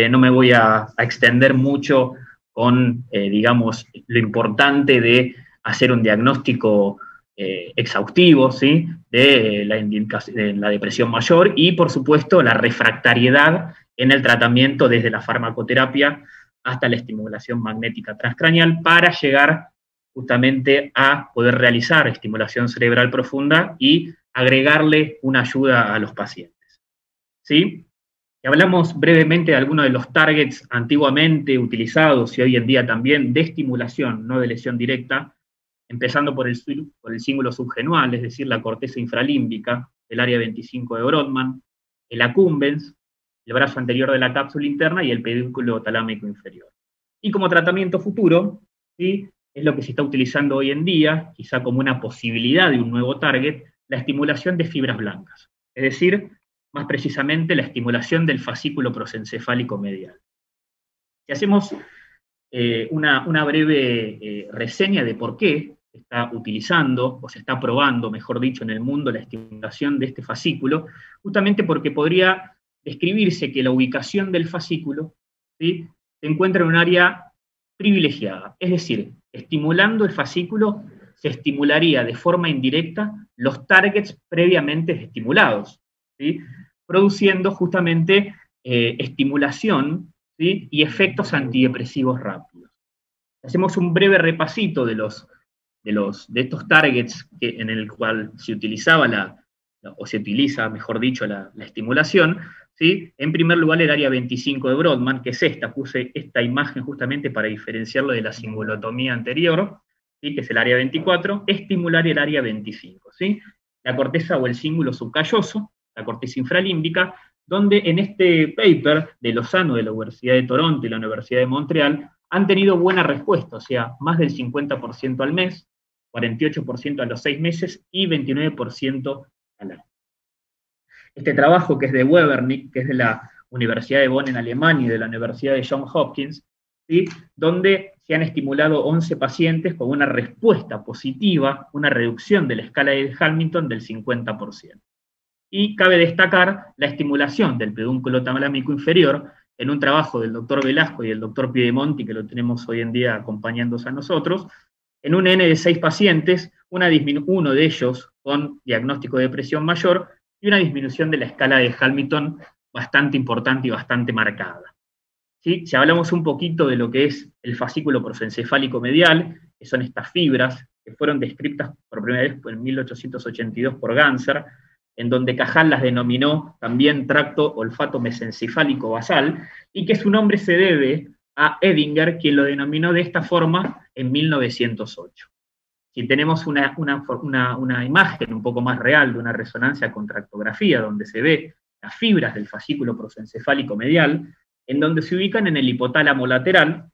No me voy a extender mucho con, digamos, lo importante de hacer un diagnóstico exhaustivo, ¿sí?, de la depresión mayor y, por supuesto, la refractariedad en el tratamiento desde la farmacoterapia hasta la estimulación magnética transcraneal para llegar justamente a poder realizar estimulación cerebral profunda y agregarle una ayuda a los pacientes, ¿sí? Y hablamos brevemente de algunos de los targets antiguamente utilizados y hoy en día también de estimulación, no de lesión directa, empezando por el cíngulo subgenual, es decir, la corteza infralímbica, el área 25 de Brodmann, el accumbens, el brazo anterior de la cápsula interna y el pedúnculo talámico inferior. Y como tratamiento futuro, ¿sí?, es lo que se está utilizando hoy en día, quizá como una posibilidad de un nuevo target, la estimulación de fibras blancas, es decir, más precisamente la estimulación del fascículo prosencefálico medial. Si hacemos una breve reseña de por qué se está utilizando, o se está probando, mejor dicho, en el mundo la estimulación de este fascículo, justamente porque podría describirse que la ubicación del fascículo, ¿sí?, se encuentra en un área privilegiada, es decir, estimulando el fascículo se estimularía de forma indirecta los targets previamente estimulados, ¿sí?, produciendo justamente estimulación, ¿sí?, y efectos antidepresivos rápidos. Hacemos un breve repasito de estos targets en el cual se utilizaba o se utiliza, mejor dicho, la estimulación, ¿sí? En primer lugar, el área 25 de Brodmann, que es esta, puse esta imagen justamente para diferenciarlo de la cingulotomía anterior, ¿sí?, que es el área 24, estimular el área 25, ¿sí? La corteza o el cíngulo subcalloso, la corteza infralímbica, donde en este paper de Lozano, de la Universidad de Toronto y la Universidad de Montreal, han tenido buena respuesta, o sea, más del 50% al mes, 48% a los 6 meses y 29% al año. Este trabajo, que es de Webernick, que es de la Universidad de Bonn en Alemania y de la Universidad de Johns Hopkins, ¿sí?, donde se han estimulado 11 pacientes con una respuesta positiva, una reducción de la escala de Hamilton del 50%. Y cabe destacar la estimulación del pedúnculo talámico inferior en un trabajo del doctor Velasco y el doctor Piedemonti, que lo tenemos hoy en día acompañándose a nosotros, en un N de 6 pacientes, uno de ellos con diagnóstico de depresión mayor y una disminución de la escala de Hamilton bastante importante y bastante marcada. ¿Sí? Si hablamos un poquito de lo que es el fascículo prosencefálico medial, que son estas fibras que fueron descritas por primera vez en 1882 por Ganser, en donde Cajal las denominó también tracto olfato mesencefálico basal, y que su nombre se debe a Edinger, quien lo denominó de esta forma en 1908. Si tenemos una imagen un poco más real de una resonancia con tractografía, donde se ve las fibras del fascículo prosencefálico medial, en donde se ubican en el hipotálamo lateral,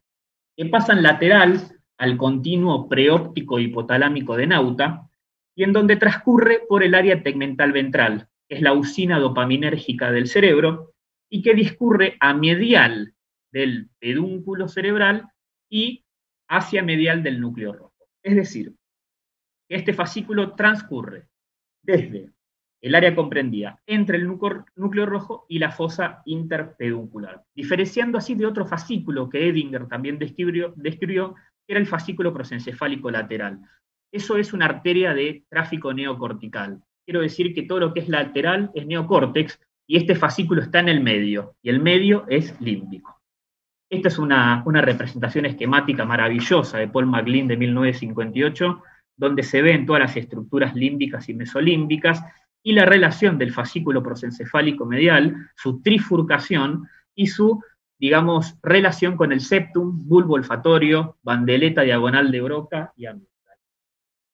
que pasan lateral al continuo preóptico hipotalámico de Nauta, y en donde transcurre por el área tegmental ventral, que es la usina dopaminérgica del cerebro, y que discurre a medial del pedúnculo cerebral y hacia medial del núcleo rojo. Es decir, este fascículo transcurre desde el área comprendida entre el núcleo rojo y la fosa interpeduncular, diferenciando así de otro fascículo que Edinger también describió, que era el fascículo prosencefálico lateral. Eso es una arteria de tráfico neocortical. Quiero decir que todo lo que es lateral es neocórtex, y este fascículo está en el medio, y el medio es límbico. Esta es una representación esquemática maravillosa de Paul MacLean de 1958, donde se ven todas las estructuras límbicas y mesolímbicas, y la relación del fascículo prosencefálico medial, su trifurcación y su, digamos, relación con el septum, bulbo olfatorio, bandeleta diagonal de Broca y amígdala.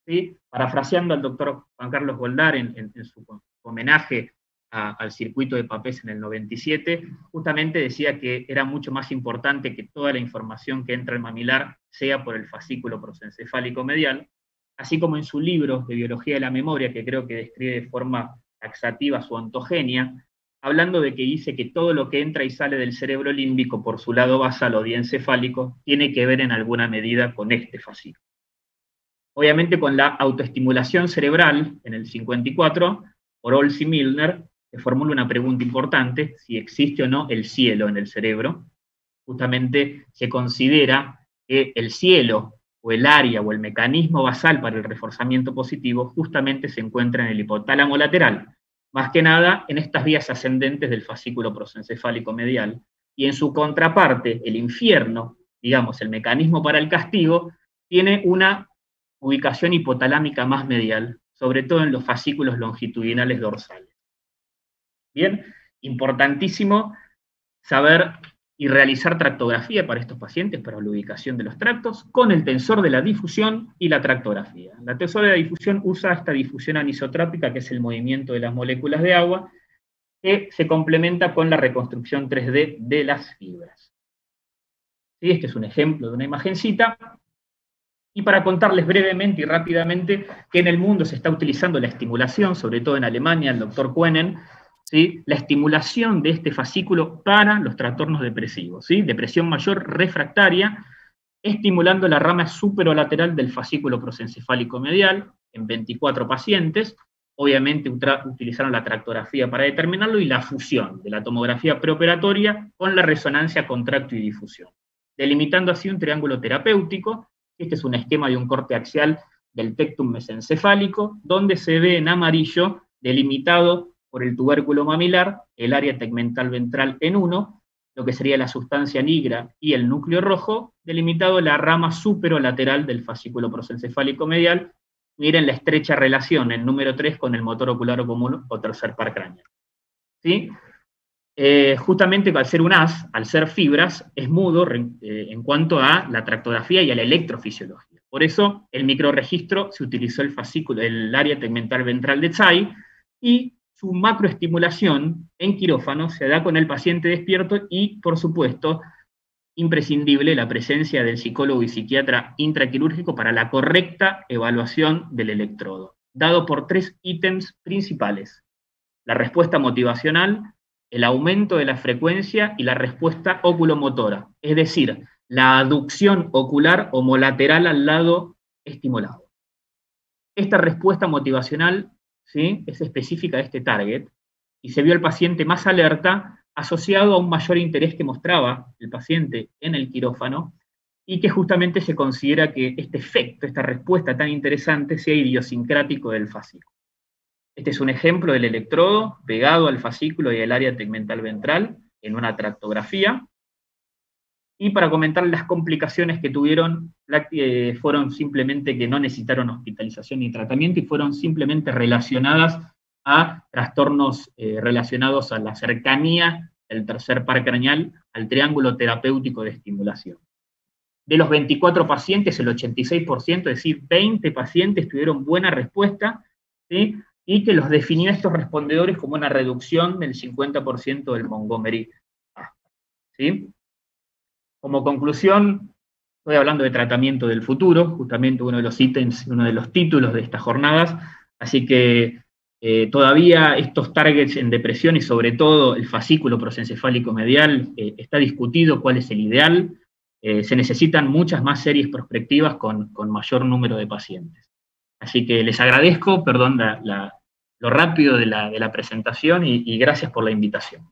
¿Sí? Parafraseando al doctor Juan Carlos Goldar en su homenaje al circuito de Papez en el 97, justamente decía que era mucho más importante que toda la información que entra al mamilar sea por el fascículo prosencefálico medial, así como en su libro de Biología de la Memoria, que creo que describe de forma taxativa su ontogenia, hablando de que dice que todo lo que entra y sale del cerebro límbico por su lado basal o diencefálico tiene que ver en alguna medida con este fascículo. Obviamente con la autoestimulación cerebral, en el 54, por Olds y Milner, se formula una pregunta importante, si existe o no el cielo en el cerebro. Justamente se considera que el cielo, o el área, o el mecanismo basal para el reforzamiento positivo, justamente se encuentra en el hipotálamo lateral, más que nada en estas vías ascendentes del fascículo prosencefálico medial, y en su contraparte, el infierno, digamos, el mecanismo para el castigo, tiene una ubicación hipotalámica más medial, sobre todo en los fascículos longitudinales dorsales. Bien, importantísimo saber y realizar tractografía para estos pacientes, para la ubicación de los tractos, con el tensor de la difusión y la tractografía. La tensor de la difusión usa esta difusión anisotrópica, que es el movimiento de las moléculas de agua, que se complementa con la reconstrucción 3D de las fibras. ¿Sí? Este es un ejemplo de una imagencita. Y para contarles brevemente y rápidamente que en el mundo se está utilizando la estimulación, sobre todo en Alemania, el doctor Koenen, ¿sí? La estimulación de este fascículo para los trastornos depresivos, ¿sí? Depresión mayor refractaria, estimulando la rama superolateral del fascículo prosencefálico medial en 24 pacientes. Obviamente utilizaron la tractografía para determinarlo y la fusión de la tomografía preoperatoria con la resonancia con tracto y difusión, delimitando así un triángulo terapéutico. Este es un esquema de un corte axial del tectum mesencefálico, donde se ve en amarillo, delimitado por el tubérculo mamilar, el área tegmental ventral en uno, lo que sería la sustancia negra y el núcleo rojo, delimitado la rama superolateral del fascículo prosencefálico medial. Miren la estrecha relación, el número 3, con el motor ocular común o tercer par craneal. ¿Sí? Justamente al ser un as, al ser fibras, es mudo en cuanto a la tractografía y a la electrofisiología. Por eso, el microregistro se utilizó el fascículo, el área tegmental ventral de Tsai, y su macroestimulación en quirófano se da con el paciente despierto y, por supuesto, imprescindible la presencia del psicólogo y psiquiatra intraquirúrgico para la correcta evaluación del electrodo, dado por 3 ítems principales: la respuesta motivacional, el aumento de la frecuencia y la respuesta oculomotora, es decir, la aducción ocular homolateral al lado estimulado. Esta respuesta motivacional, ¿sí?, es específica de este target, y se vio al paciente más alerta asociado a un mayor interés que mostraba el paciente en el quirófano, y que justamente se considera que este efecto, esta respuesta tan interesante, sea idiosincrático del fascículo. Este es un ejemplo del electrodo pegado al fascículo y al área tegmental ventral en una tractografía. Y para comentar las complicaciones que tuvieron, fueron simplemente que no necesitaron hospitalización ni tratamiento y fueron simplemente relacionadas a trastornos relacionados a la cercanía del tercer par craneal al triángulo terapéutico de estimulación. De los 24 pacientes, el 86%, es decir, 20 pacientes tuvieron buena respuesta, ¿sí?, y que los definió estos respondedores como una reducción del 50% del Montgomery. ¿Sí? Como conclusión, estoy hablando de tratamiento del futuro, justamente uno de los ítems, uno de los títulos de estas jornadas, así que Todavía estos targets en depresión y sobre todo el fascículo prosencefálico medial está discutido cuál es el ideal. Se necesitan muchas más series prospectivas con mayor número de pacientes. Así que les agradezco, perdón lo rápido de la presentación y gracias por la invitación.